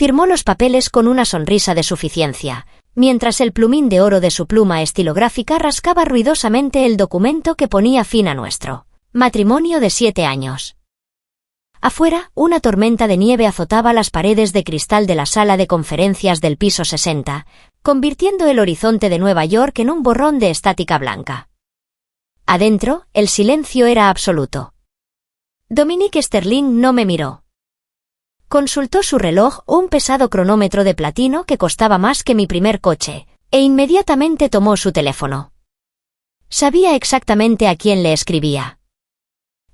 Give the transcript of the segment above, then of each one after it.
Firmó los papeles con una sonrisa de suficiencia, mientras el plumín de oro de su pluma estilográfica rascaba ruidosamente el documento que ponía fin a nuestro matrimonio de 7 años. Afuera, una tormenta de nieve azotaba las paredes de cristal de la sala de conferencias del piso 60, convirtiendo el horizonte de Nueva York en un borrón de estática blanca. Adentro, el silencio era absoluto. Dominique Sterling no me miró. Consultó su reloj, un pesado cronómetro de platino que costaba más que mi primer coche, e inmediatamente tomó su teléfono. Sabía exactamente a quién le escribía.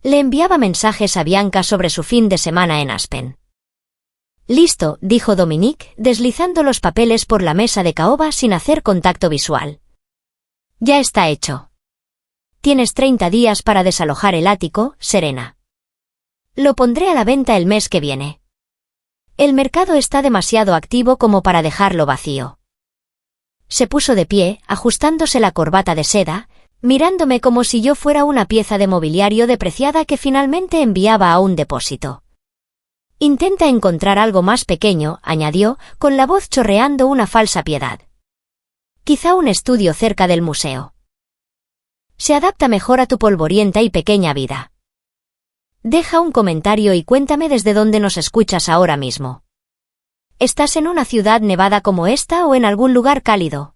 Le enviaba mensajes a Bianca sobre su fin de semana en Aspen. Listo, dijo Dominique, deslizando los papeles por la mesa de caoba sin hacer contacto visual. Ya está hecho. Tienes 30 días para desalojar el ático, Serena. Lo pondré a la venta el mes que viene. El mercado está demasiado activo como para dejarlo vacío. Se puso de pie, ajustándose la corbata de seda, mirándome como si yo fuera una pieza de mobiliario depreciada que finalmente enviaba a un depósito. Intenta encontrar algo más pequeño, añadió, con la voz chorreando una falsa piedad. Quizá un estudio cerca del museo. Se adapta mejor a tu polvorienta y pequeña vida. Deja un comentario y cuéntame desde dónde nos escuchas ahora mismo. ¿Estás en una ciudad nevada como esta o en algún lugar cálido?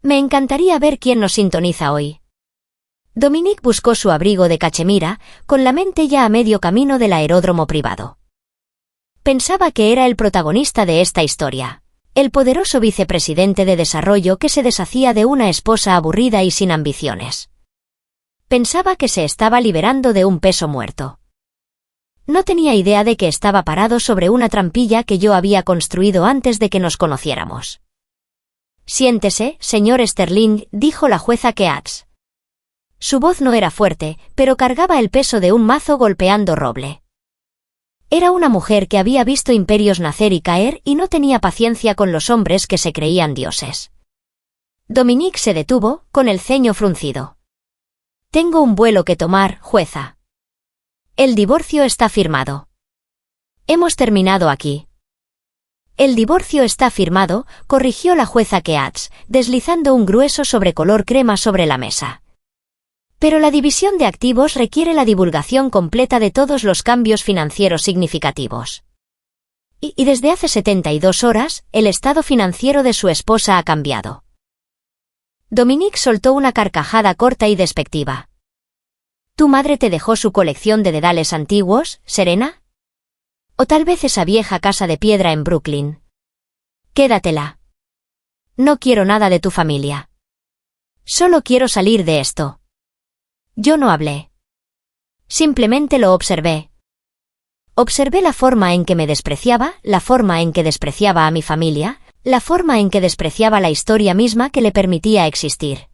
Me encantaría ver quién nos sintoniza hoy. Dominique buscó su abrigo de cachemira, con la mente ya a medio camino del aeródromo privado. Pensaba que era el protagonista de esta historia, el poderoso vicepresidente de desarrollo que se deshacía de una esposa aburrida y sin ambiciones. Pensaba que se estaba liberando de un peso muerto. No tenía idea de que estaba parado sobre una trampilla que yo había construido antes de que nos conociéramos. Siéntese, señor Sterling, dijo la jueza Keats. Su voz no era fuerte, pero cargaba el peso de un mazo golpeando roble. Era una mujer que había visto imperios nacer y caer y no tenía paciencia con los hombres que se creían dioses. Dominique se detuvo, con el ceño fruncido. Tengo un vuelo que tomar, jueza. El divorcio está firmado. Hemos terminado aquí. El divorcio está firmado, corrigió la jueza Keats, deslizando un grueso sobre color crema sobre la mesa. Pero la división de activos requiere la divulgación completa de todos los cambios financieros significativos. Y desde hace 72 horas, el estado financiero de su esposa ha cambiado. Dominique soltó una carcajada corta y despectiva. ¿Tu madre te dejó su colección de dedales antiguos, Serena? ¿O tal vez esa vieja casa de piedra en Brooklyn? Quédatela. No quiero nada de tu familia. Solo quiero salir de esto. Yo no hablé. Simplemente lo observé. Observé la forma en que me despreciaba, la forma en que despreciaba a mi familia, la forma en que despreciaba la historia misma que le permitía existir.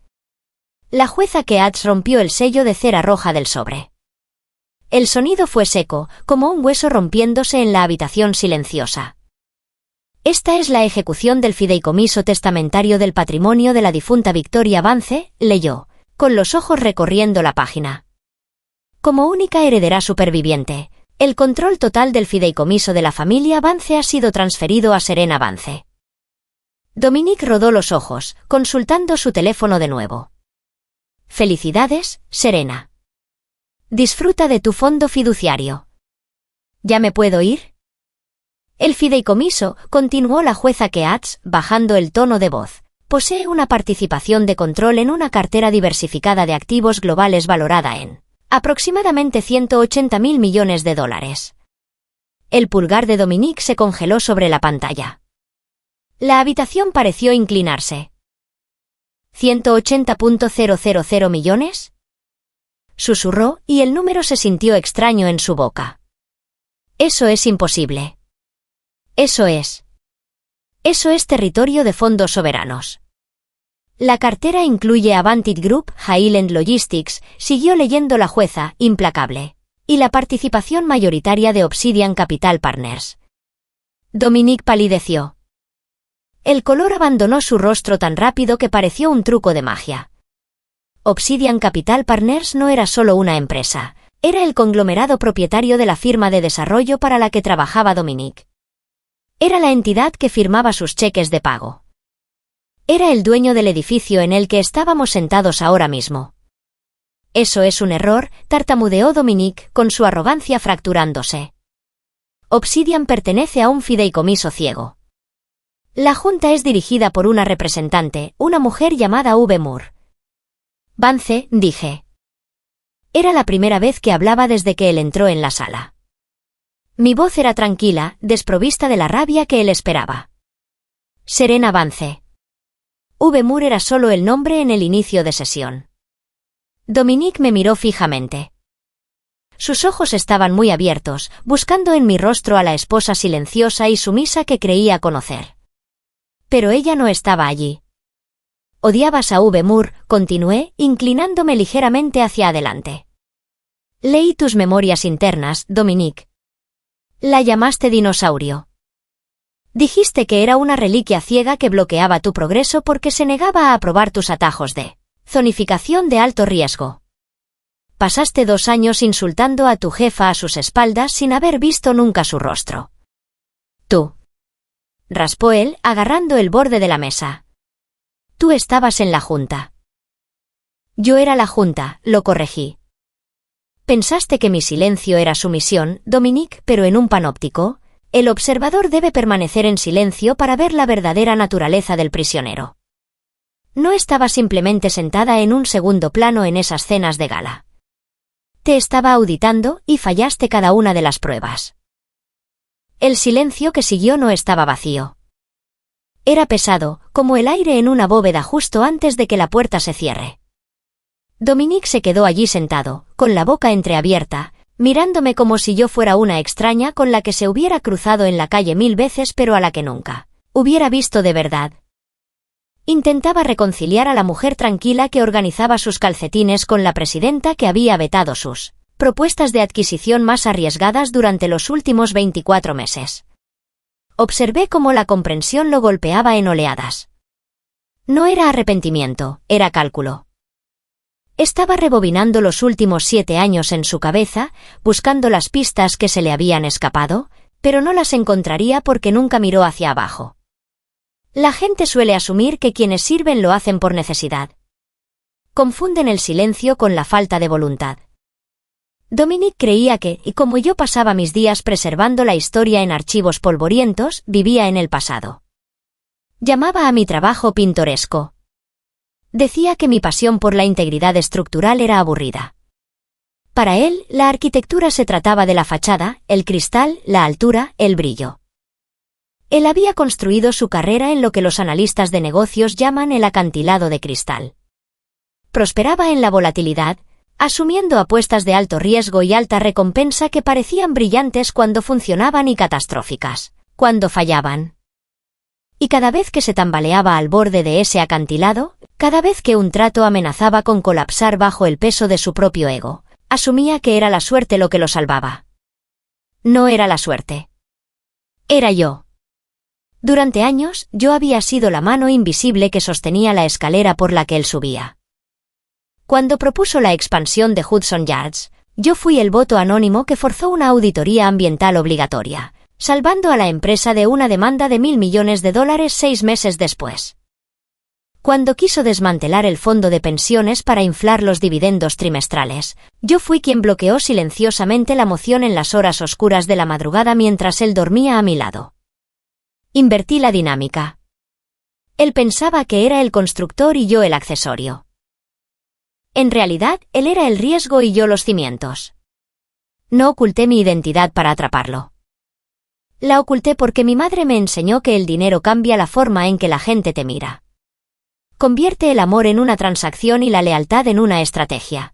La jueza Keats rompió el sello de cera roja del sobre. El sonido fue seco, como un hueso rompiéndose en la habitación silenciosa. Esta es la ejecución del fideicomiso testamentario del patrimonio de la difunta Victoria Vance, leyó, con los ojos recorriendo la página. Como única heredera superviviente, el control total del fideicomiso de la familia Vance ha sido transferido a Serena Vance. Dominique rodó los ojos, consultando su teléfono de nuevo. Felicidades, Serena. Disfruta de tu fondo fiduciario. ¿Ya me puedo ir? El fideicomiso, continuó la jueza Keats, bajando el tono de voz, posee una participación de control en una cartera diversificada de activos globales valorada en aproximadamente $180.000 millones. El pulgar de Dominique se congeló sobre la pantalla. La habitación pareció inclinarse. ¿180.000 millones? Susurró, y el número se sintió extraño en su boca. Eso es imposible. Eso es territorio de fondos soberanos. La cartera incluye Avantit Group, Highland Logistics, siguió leyendo la jueza, implacable, y la participación mayoritaria de Obsidian Capital Partners. Dominique palideció. El color abandonó su rostro tan rápido que pareció un truco de magia. Obsidian Capital Partners no era solo una empresa, era el conglomerado propietario de la firma de desarrollo para la que trabajaba Dominique. Era la entidad que firmaba sus cheques de pago. Era el dueño del edificio en el que estábamos sentados ahora mismo. Eso es un error, tartamudeó Dominique con su arrogancia fracturándose. Obsidian pertenece a un fideicomiso ciego. La junta es dirigida por una representante, una mujer llamada V. Moore. Vance, dije. Era la primera vez que hablaba desde que él entró en la sala. Mi voz era tranquila, desprovista de la rabia que él esperaba. Serena Vance. V. Moore era solo el nombre en el inicio de sesión. Dominique me miró fijamente. Sus ojos estaban muy abiertos, buscando en mi rostro a la esposa silenciosa y sumisa que creía conocer. Pero ella no estaba allí. Odiabas a V. Moore, continué, inclinándome ligeramente hacia adelante. Leí tus memorias internas, Dominique. La llamaste dinosaurio. Dijiste que era una reliquia ciega que bloqueaba tu progreso porque se negaba a aprobar tus atajos de zonificación de alto riesgo. Pasaste 2 años insultando a tu jefa a sus espaldas sin haber visto nunca su rostro. Tú. Raspó él, agarrando el borde de la mesa. Tú estabas en la junta. Yo era la junta, lo corregí. Pensaste que mi silencio era sumisión, Dominique, pero en un panóptico, el observador debe permanecer en silencio para ver la verdadera naturaleza del prisionero. No estaba simplemente sentada en un segundo plano en esas cenas de gala. Te estaba auditando y fallaste cada una de las pruebas. El silencio que siguió no estaba vacío. Era pesado, como el aire en una bóveda justo antes de que la puerta se cierre. Dominique se quedó allí sentado, con la boca entreabierta, mirándome como si yo fuera una extraña con la que se hubiera cruzado en la calle 1000 veces pero a la que nunca hubiera visto de verdad. Intentaba reconciliar a la mujer tranquila que organizaba sus calcetines con la presidenta que había vetado sus propuestas de adquisición más arriesgadas durante los últimos 24 meses. Observé cómo la comprensión lo golpeaba en oleadas. No era arrepentimiento, era cálculo. Estaba rebobinando los últimos 7 años en su cabeza, buscando las pistas que se le habían escapado, pero no las encontraría porque nunca miró hacia abajo. La gente suele asumir que quienes sirven lo hacen por necesidad. Confunden el silencio con la falta de voluntad. Dominique creía que, y como yo pasaba mis días preservando la historia en archivos polvorientos, vivía en el pasado. Llamaba a mi trabajo pintoresco. Decía que mi pasión por la integridad estructural era aburrida. Para él, la arquitectura se trataba de la fachada, el cristal, la altura, el brillo. Él había construido su carrera en lo que los analistas de negocios llaman el acantilado de cristal. Prosperaba en la volatilidad, asumiendo apuestas de alto riesgo y alta recompensa que parecían brillantes cuando funcionaban y catastróficas cuando fallaban. Y cada vez que se tambaleaba al borde de ese acantilado, cada vez que un trato amenazaba con colapsar bajo el peso de su propio ego, asumía que era la suerte lo que lo salvaba. No era la suerte. Era yo. Durante años, yo había sido la mano invisible que sostenía la escalera por la que él subía. Cuando propuso la expansión de Hudson Yards, yo fui el voto anónimo que forzó una auditoría ambiental obligatoria, salvando a la empresa de una demanda de $1.000 millones 6 meses después. Cuando quiso desmantelar el fondo de pensiones para inflar los dividendos trimestrales, yo fui quien bloqueó silenciosamente la moción en las horas oscuras de la madrugada mientras él dormía a mi lado. Invertí la dinámica. Él pensaba que era el constructor y yo el accesorio. En realidad, él era el riesgo y yo los cimientos. No oculté mi identidad para atraparlo. La oculté porque mi madre me enseñó que el dinero cambia la forma en que la gente te mira. Convierte el amor en una transacción y la lealtad en una estrategia.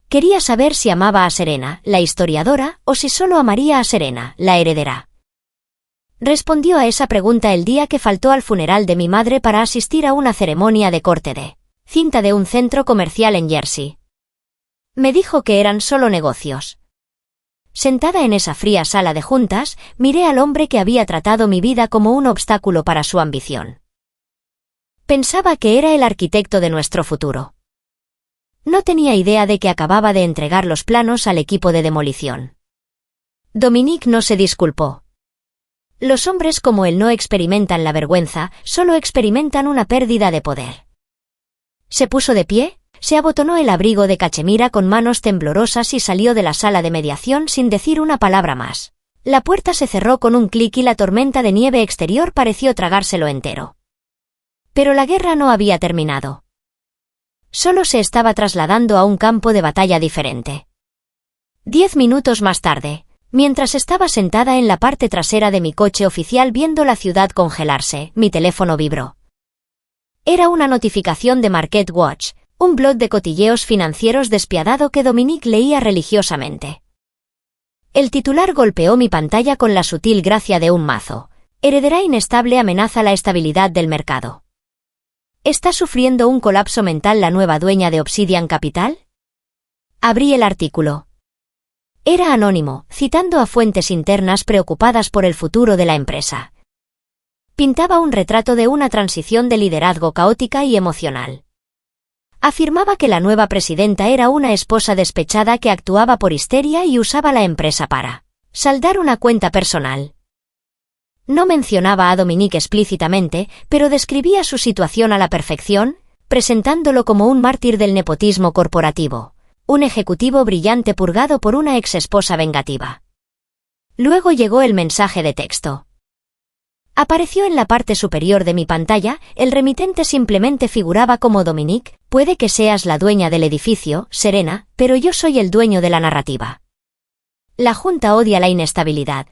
Quería saber si amaba a Serena, la historiadora, o si solo amaría a Serena, la heredera. Respondió a esa pregunta el día que faltó al funeral de mi madre para asistir a una ceremonia de corte de cinta de un centro comercial en Jersey. Me dijo que eran solo negocios. Sentada en esa fría sala de juntas, miré al hombre que había tratado mi vida como un obstáculo para su ambición. Pensaba que era el arquitecto de nuestro futuro. No tenía idea de que acababa de entregar los planos al equipo de demolición. Dominique no se disculpó. Los hombres como él no experimentan la vergüenza, solo experimentan una pérdida de poder. Se puso de pie, se abotonó el abrigo de cachemira con manos temblorosas y salió de la sala de mediación sin decir una palabra más. La puerta se cerró con un clic y la tormenta de nieve exterior pareció tragárselo entero. Pero la guerra no había terminado. Solo se estaba trasladando a un campo de batalla diferente. 10 minutos más tarde, mientras estaba sentada en la parte trasera de mi coche oficial viendo la ciudad congelarse, mi teléfono vibró. Era una notificación de Market Watch, un blog de cotilleos financieros despiadado que Dominique leía religiosamente. El titular golpeó mi pantalla con la sutil gracia de un mazo. Heredera inestable amenaza la estabilidad del mercado. ¿Está sufriendo un colapso mental la nueva dueña de Obsidian Capital? Abrí el artículo. Era anónimo, citando a fuentes internas preocupadas por el futuro de la empresa. Pintaba un retrato de una transición de liderazgo caótica y emocional. Afirmaba que la nueva presidenta era una esposa despechada que actuaba por histeria y usaba la empresa para saldar una cuenta personal. No mencionaba a Dominique explícitamente, pero describía su situación a la perfección, presentándolo como un mártir del nepotismo corporativo, un ejecutivo brillante purgado por una exesposa vengativa. Luego llegó el mensaje de texto. Apareció en la parte superior de mi pantalla, el remitente simplemente figuraba como Dominique, puede que seas la dueña del edificio, Serena, pero yo soy el dueño de la narrativa. La Junta odia la inestabilidad.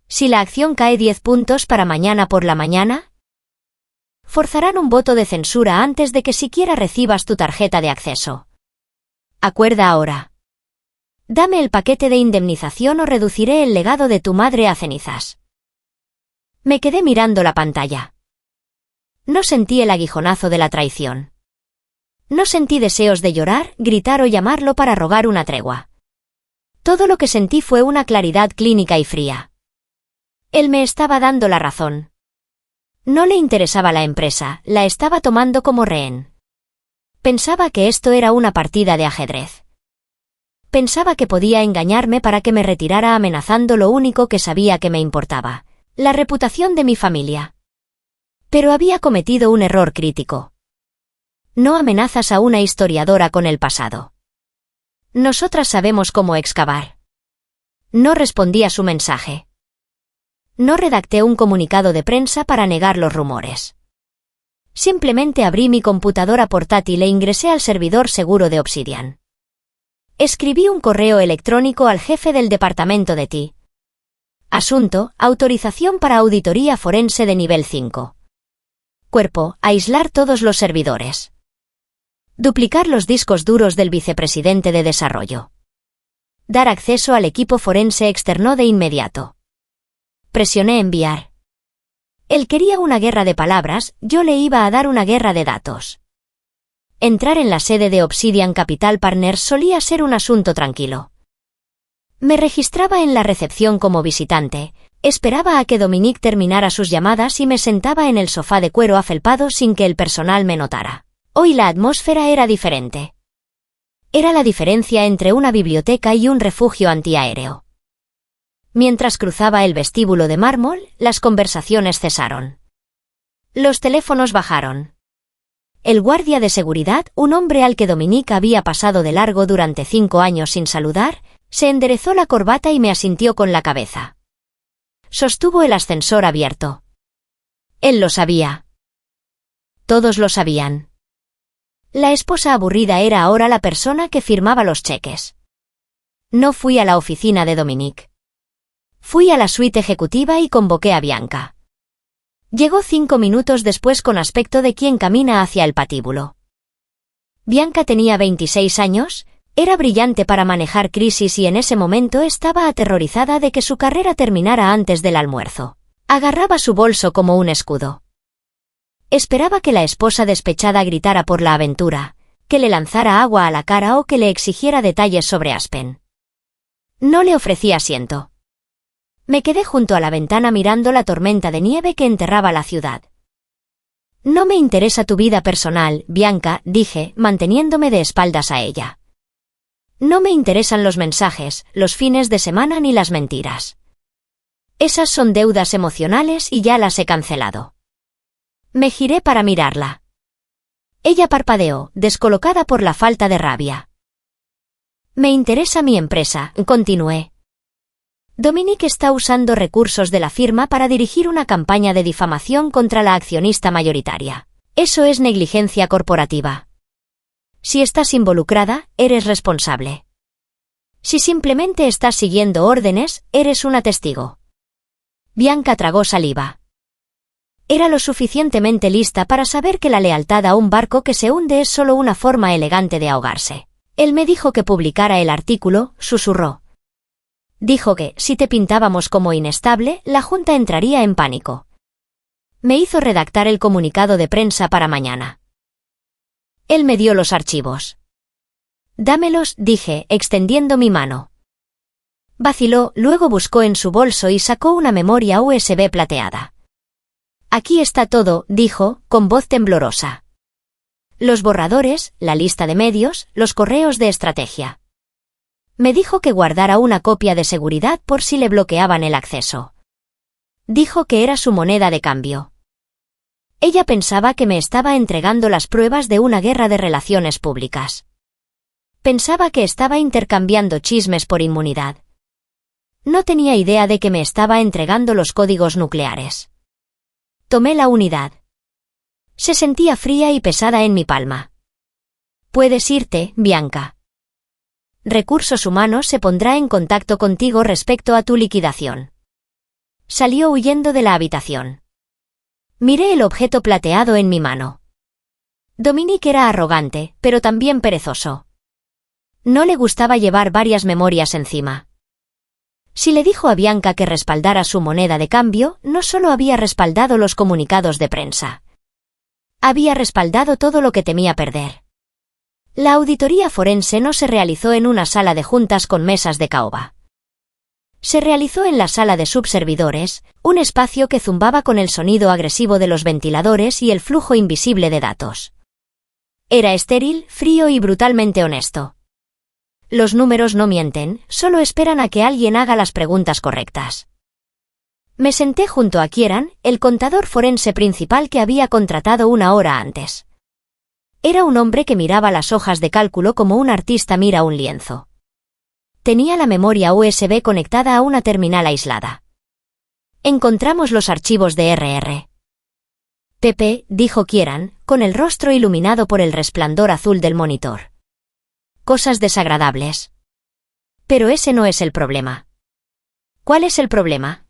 Si la acción cae 10 puntos para mañana por la mañana, forzarán un voto de censura antes de que siquiera recibas tu tarjeta de acceso. Acuerda ahora. Dame el paquete de indemnización o reduciré el legado de tu madre a cenizas. Me quedé mirando la pantalla. No sentí el aguijonazo de la traición. No sentí deseos de llorar, gritar o llamarlo para rogar una tregua. Todo lo que sentí fue una claridad clínica y fría. Él me estaba dando la razón. No le interesaba la empresa, la estaba tomando como rehén. Pensaba que esto era una partida de ajedrez. Pensaba que podía engañarme para que me retirara amenazando lo único que sabía que me importaba. La reputación de mi familia. Pero había cometido un error crítico. No amenazas a una historiadora con el pasado. Nosotras sabemos cómo excavar. No respondí a su mensaje. No redacté un comunicado de prensa para negar los rumores. Simplemente abrí mi computadora portátil e ingresé al servidor seguro de Obsidian. Escribí un correo electrónico al jefe del departamento de TI. Asunto, autorización para auditoría forense de nivel 5. Cuerpo, aislar todos los servidores. Duplicar los discos duros del vicepresidente de desarrollo. Dar acceso al equipo forense externo de inmediato. Presioné enviar. Él quería una guerra de palabras, yo le iba a dar una guerra de datos. Entrar en la sede de Obsidian Capital Partners solía ser un asunto tranquilo. Me registraba en la recepción como visitante, esperaba a que Dominique terminara sus llamadas y me sentaba en el sofá de cuero afelpado sin que el personal me notara. Hoy la atmósfera era diferente. Era la diferencia entre una biblioteca y un refugio antiaéreo. Mientras cruzaba el vestíbulo de mármol, las conversaciones cesaron. Los teléfonos bajaron. El guardia de seguridad, un hombre al que Dominique había pasado de largo durante 5 años sin saludar, se enderezó la corbata y me asintió con la cabeza. Sostuvo el ascensor abierto. Él lo sabía. Todos lo sabían. La esposa aburrida era ahora la persona que firmaba los cheques. No fui a la oficina de Dominique. Fui a la suite ejecutiva y convoqué a Bianca. Llegó 5 minutos después con aspecto de quien camina hacia el patíbulo. Bianca tenía 26 años, era brillante para manejar crisis y en ese momento estaba aterrorizada de que su carrera terminara antes del almuerzo. Agarraba su bolso como un escudo. Esperaba que la esposa despechada gritara por la aventura, que le lanzara agua a la cara o que le exigiera detalles sobre Aspen. No le ofrecí asiento. Me quedé junto a la ventana mirando la tormenta de nieve que enterraba la ciudad. No me interesa tu vida personal, Bianca, dije, manteniéndome de espaldas a ella. No me interesan los mensajes, los fines de semana ni las mentiras. Esas son deudas emocionales y ya las he cancelado. Me giré para mirarla. Ella parpadeó, descolocada por la falta de rabia. Me interesa mi empresa, continué. Dominique está usando recursos de la firma para dirigir una campaña de difamación contra la accionista mayoritaria. Eso es negligencia corporativa. Si estás involucrada, eres responsable. Si simplemente estás siguiendo órdenes, eres una testigo. Bianca tragó saliva. Era lo suficientemente lista para saber que la lealtad a un barco que se hunde es solo una forma elegante de ahogarse. Él me dijo que publicara el artículo, susurró. Dijo que, si te pintábamos como inestable, la Junta entraría en pánico. Me hizo redactar el comunicado de prensa para mañana. Él me dio los archivos. Dámelos, dije, extendiendo mi mano. Vaciló, luego buscó en su bolso y sacó una memoria USB plateada. Aquí está todo, dijo, con voz temblorosa. Los borradores, la lista de medios, los correos de estrategia. Me dijo que guardara una copia de seguridad por si le bloqueaban el acceso. Dijo que era su moneda de cambio. Ella pensaba que me estaba entregando las pruebas de una guerra de relaciones públicas. Pensaba que estaba intercambiando chismes por inmunidad. No tenía idea de que me estaba entregando los códigos nucleares. Tomé la unidad. Se sentía fría y pesada en mi palma. Puedes irte, Bianca. Recursos Humanos se pondrá en contacto contigo respecto a tu liquidación. Salió huyendo de la habitación. Miré el objeto plateado en mi mano. Dominique era arrogante, pero también perezoso. No le gustaba llevar varias memorias encima. Si le dijo a Bianca que respaldara su moneda de cambio, no solo había respaldado los comunicados de prensa. Había respaldado todo lo que temía perder. La auditoría forense no se realizó en una sala de juntas con mesas de caoba. Se realizó en la sala de subservidores, un espacio que zumbaba con el sonido agresivo de los ventiladores y el flujo invisible de datos. Era estéril, frío y brutalmente honesto. Los números no mienten, solo esperan a que alguien haga las preguntas correctas. Me senté junto a Kieran, el contador forense principal que había contratado una hora antes. Era un hombre que miraba las hojas de cálculo como un artista mira un lienzo. Tenía la memoria USB conectada a una terminal aislada. Encontramos los archivos de RR. Pepe, dijo Kieran, con el rostro iluminado por el resplandor azul del monitor. Cosas desagradables. Pero ese no es el problema. ¿Cuál es el problema?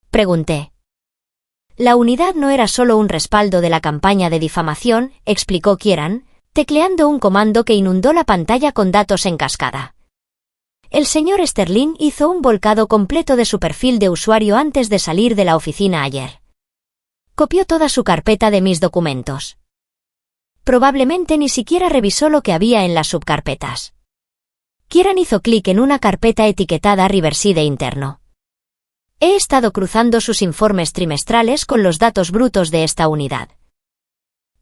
Pregunté. La unidad no era solo un respaldo de la campaña de difamación, explicó Kieran, tecleando un comando que inundó la pantalla con datos en cascada. El señor Sterling hizo un volcado completo de su perfil de usuario antes de salir de la oficina ayer. Copió toda su carpeta de mis documentos. Probablemente ni siquiera revisó lo que había en las subcarpetas. Kieran hizo clic en una carpeta etiquetada Riverside interno. He estado cruzando sus informes trimestrales con los datos brutos de esta unidad.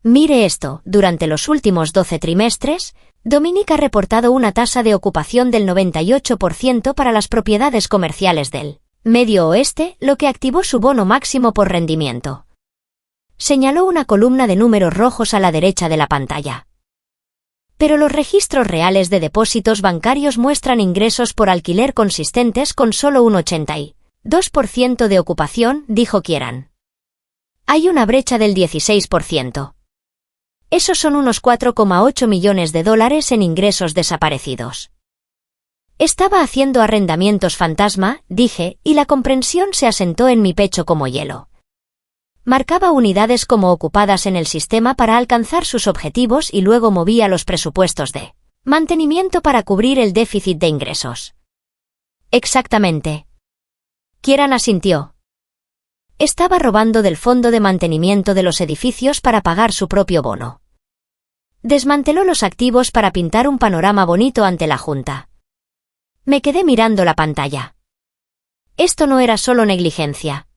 Mire esto, durante los últimos 12 trimestres, Dominique ha reportado una tasa de ocupación del 98% para las propiedades comerciales del Medio Oeste, lo que activó su bono máximo por rendimiento. Señaló una columna de números rojos a la derecha de la pantalla. Pero los registros reales de depósitos bancarios muestran ingresos por alquiler consistentes con solo un 82% de ocupación, dijo Kieran. Hay una brecha del 16%. Esos son unos 4,8 millones de dólares en ingresos desaparecidos. Estaba haciendo arrendamientos fantasma, dije, y la comprensión se asentó en mi pecho como hielo. Marcaba unidades como ocupadas en el sistema para alcanzar sus objetivos y luego movía los presupuestos de mantenimiento para cubrir el déficit de ingresos. Exactamente. Kieran asintió. Estaba robando del fondo de mantenimiento de los edificios para pagar su propio bono. Desmanteló los activos para pintar un panorama bonito ante la Junta. Me quedé mirando la pantalla. Esto no era solo negligencia.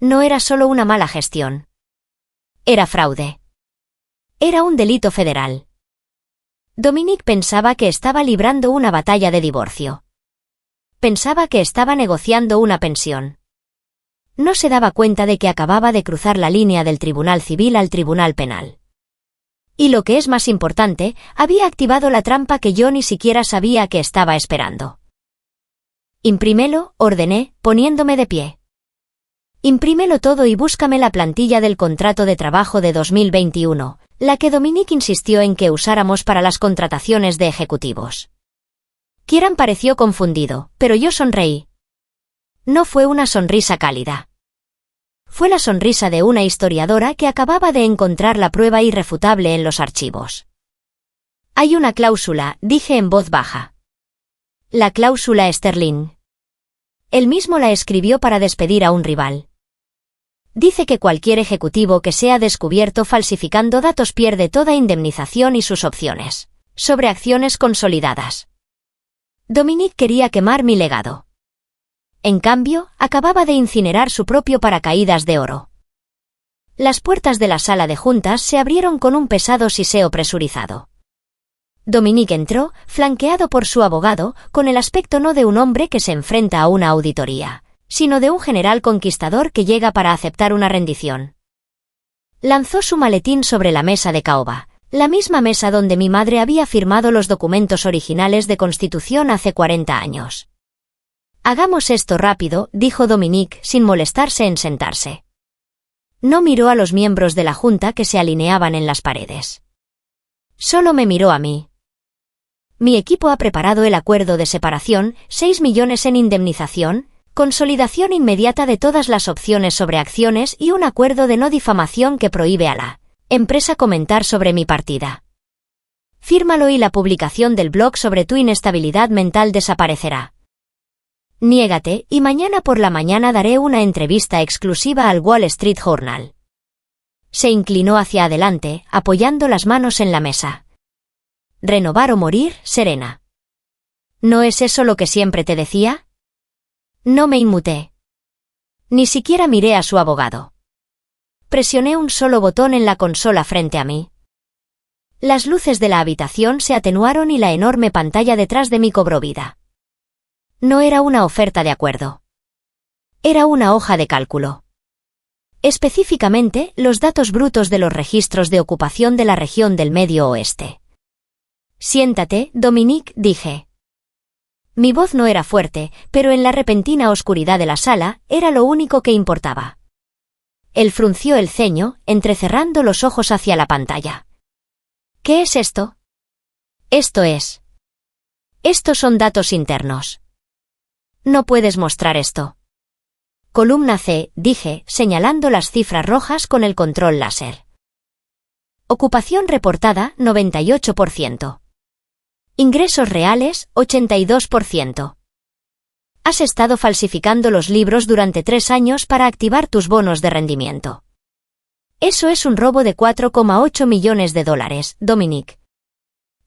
No era solo una mala gestión. Era fraude. Era un delito federal. Dominique pensaba que estaba librando una batalla de divorcio. Pensaba que estaba negociando una pensión. No se daba cuenta de que acababa de cruzar la línea del tribunal civil al tribunal penal. Y lo que es más importante, había activado la trampa que yo ni siquiera sabía que estaba esperando. Imprímelo, ordené, poniéndome de pie. Imprímelo todo y búscame la plantilla del contrato de trabajo de 2021, la que Dominique insistió en que usáramos para las contrataciones de ejecutivos. Kieran pareció confundido, pero yo sonreí. No fue una sonrisa cálida. Fue la sonrisa de una historiadora que acababa de encontrar la prueba irrefutable en los archivos. Hay una cláusula, dije en voz baja. La cláusula Sterling. Él mismo la escribió para despedir a un rival. Dice que cualquier ejecutivo que sea descubierto falsificando datos pierde toda indemnización y sus opciones sobre acciones consolidadas. Dominique quería quemar mi legado. En cambio, acababa de incinerar su propio paracaídas de oro. Las puertas de la sala de juntas se abrieron con un pesado siseo presurizado. Dominique entró, flanqueado por su abogado, con el aspecto no de un hombre que se enfrenta a una auditoría, sino de un general conquistador que llega para aceptar una rendición. Lanzó su maletín sobre la mesa de caoba, la misma mesa donde mi madre había firmado los documentos originales de constitución hace 40 años. Hagamos esto rápido, dijo Dominique, sin molestarse en sentarse. No miró a los miembros de la junta que se alineaban en las paredes. Solo me miró a mí. Mi equipo ha preparado el acuerdo de separación, 6 millones en indemnización, consolidación inmediata de todas las opciones sobre acciones y un acuerdo de no difamación que prohíbe a la empresa comentar sobre mi partida. Fírmalo y la publicación del blog sobre tu inestabilidad mental desaparecerá. Niégate, y mañana por la mañana daré una entrevista exclusiva al Wall Street Journal. Se inclinó hacia adelante, apoyando las manos en la mesa. Renovar o morir, Serena. ¿No es eso lo que siempre te decía? No me inmuté. Ni siquiera miré a su abogado. Presioné un solo botón en la consola frente a mí. Las luces de la habitación se atenuaron y la enorme pantalla detrás de mí cobró vida. No era una oferta de acuerdo. Era una hoja de cálculo. Específicamente, los datos brutos de los registros de ocupación de la región del Medio Oeste. Siéntate, Dominique, dije. Mi voz no era fuerte, pero en la repentina oscuridad de la sala, era lo único que importaba. Él frunció el ceño, entrecerrando los ojos hacia la pantalla. ¿Qué es esto? Estos son datos internos. No puedes mostrar esto. Columna C, dije, señalando las cifras rojas con el control láser. Ocupación reportada, 98%. Ingresos reales, 82%. Has estado falsificando los libros durante 3 años para activar tus bonos de rendimiento. Eso es un robo de 4,8 millones de dólares, Dominique.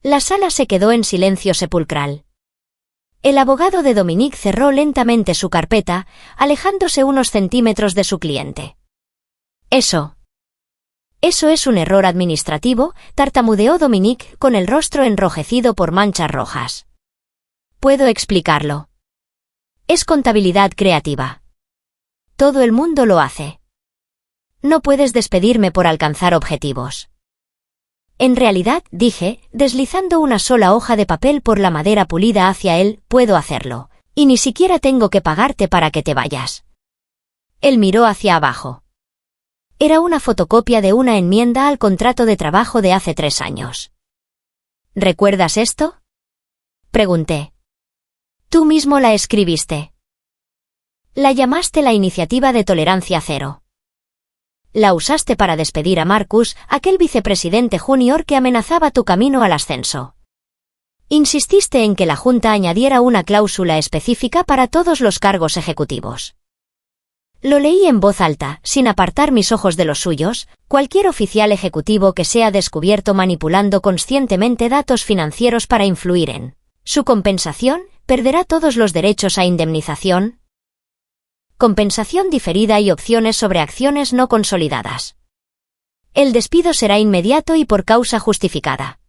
La sala se quedó en silencio sepulcral. El abogado de Dominique cerró lentamente su carpeta, alejándose unos centímetros de su cliente. Eso es un error administrativo, tartamudeó Dominique con el rostro enrojecido por manchas rojas. Puedo explicarlo. Es contabilidad creativa. Todo el mundo lo hace. No puedes despedirme por alcanzar objetivos. En realidad, dije, deslizando una sola hoja de papel por la madera pulida hacia él, puedo hacerlo, y ni siquiera tengo que pagarte para que te vayas. Él miró hacia abajo. Era una fotocopia de una enmienda al contrato de trabajo de hace 3 años. ¿Recuerdas esto? Pregunté. Tú mismo la escribiste. La llamaste la iniciativa de tolerancia cero. La usaste para despedir a Marcus, aquel vicepresidente junior que amenazaba tu camino al ascenso. Insististe en que la Junta añadiera una cláusula específica para todos los cargos ejecutivos. Lo leí en voz alta, sin apartar mis ojos de los suyos. Cualquier oficial ejecutivo que sea descubierto manipulando conscientemente datos financieros para influir en su compensación, perderá todos los derechos a indemnización, compensación diferida y opciones sobre acciones no consolidadas. El despido será inmediato y por causa justificada.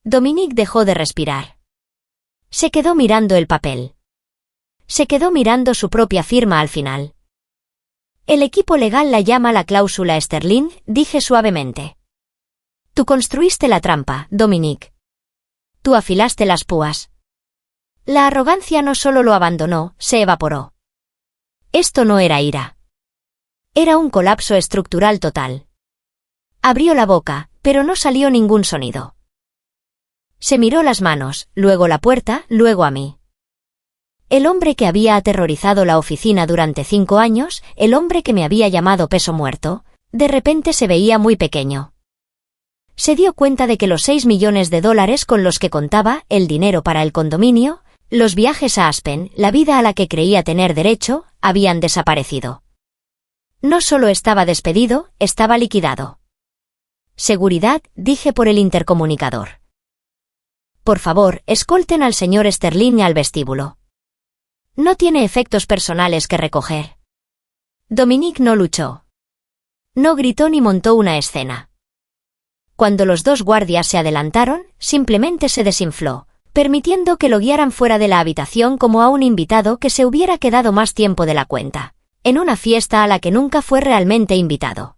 Dominique dejó de respirar. Se quedó mirando el papel. Se quedó mirando su propia firma al final. El equipo legal la llama la cláusula Sterling, dije suavemente. Tú construiste la trampa, Dominic. Tú afilaste las púas. La arrogancia no solo lo abandonó, se evaporó. Esto no era ira. Era un colapso estructural total. Abrió la boca, pero no salió ningún sonido. Se miró las manos, luego la puerta, luego a mí. El hombre que había aterrorizado la oficina durante 5 años, el hombre que me había llamado peso muerto, de repente se veía muy pequeño. Se dio cuenta de que los $6 millones con los que contaba, el dinero para el condominio, los viajes a Aspen, la vida a la que creía tener derecho, habían desaparecido. No solo estaba despedido, estaba liquidado. Seguridad, dije por el intercomunicador. Por favor, escolten al señor Sterling al vestíbulo. No tiene efectos personales que recoger. Dominic no luchó. No gritó ni montó una escena. Cuando los 2 guardias se adelantaron, simplemente se desinfló, permitiendo que lo guiaran fuera de la habitación como a un invitado que se hubiera quedado más tiempo de la cuenta, en una fiesta a la que nunca fue realmente invitado.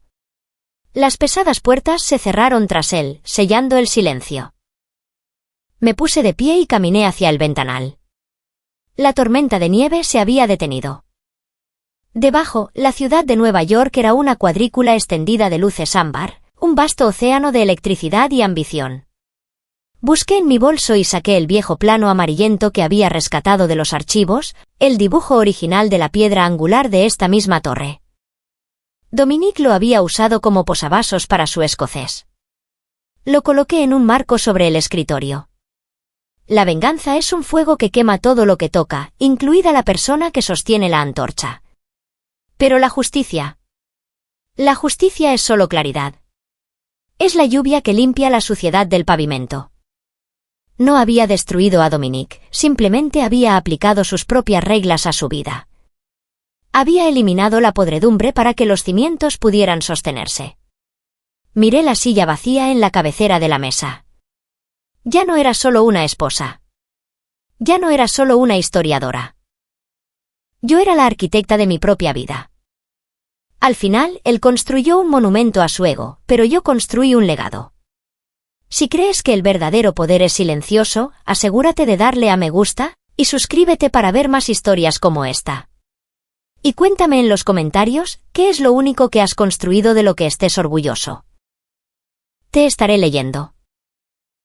Las pesadas puertas se cerraron tras él, sellando el silencio. Me puse de pie y caminé hacia el ventanal. La tormenta de nieve se había detenido. Debajo, la ciudad de Nueva York era una cuadrícula extendida de luces ámbar, un vasto océano de electricidad y ambición. Busqué en mi bolso y saqué el viejo plano amarillento que había rescatado de los archivos, el dibujo original de la piedra angular de esta misma torre. Dominic lo había usado como posavasos para su escocés. Lo coloqué en un marco sobre el escritorio. La venganza es un fuego que quema todo lo que toca, incluida la persona que sostiene la antorcha. Pero la justicia. La justicia es solo claridad. Es la lluvia que limpia la suciedad del pavimento. No había destruido a Dominic, simplemente había aplicado sus propias reglas a su vida. Había eliminado la podredumbre para que los cimientos pudieran sostenerse. Miré la silla vacía en la cabecera de la mesa. Ya no era solo una esposa. Ya no era solo una historiadora. Yo era la arquitecta de mi propia vida. Al final, él construyó un monumento a su ego, pero yo construí un legado. Si crees que el verdadero poder es silencioso, asegúrate de darle a me gusta, y suscríbete para ver más historias como esta. Y cuéntame en los comentarios, ¿qué es lo único que has construido de lo que estés orgulloso? Te estaré leyendo.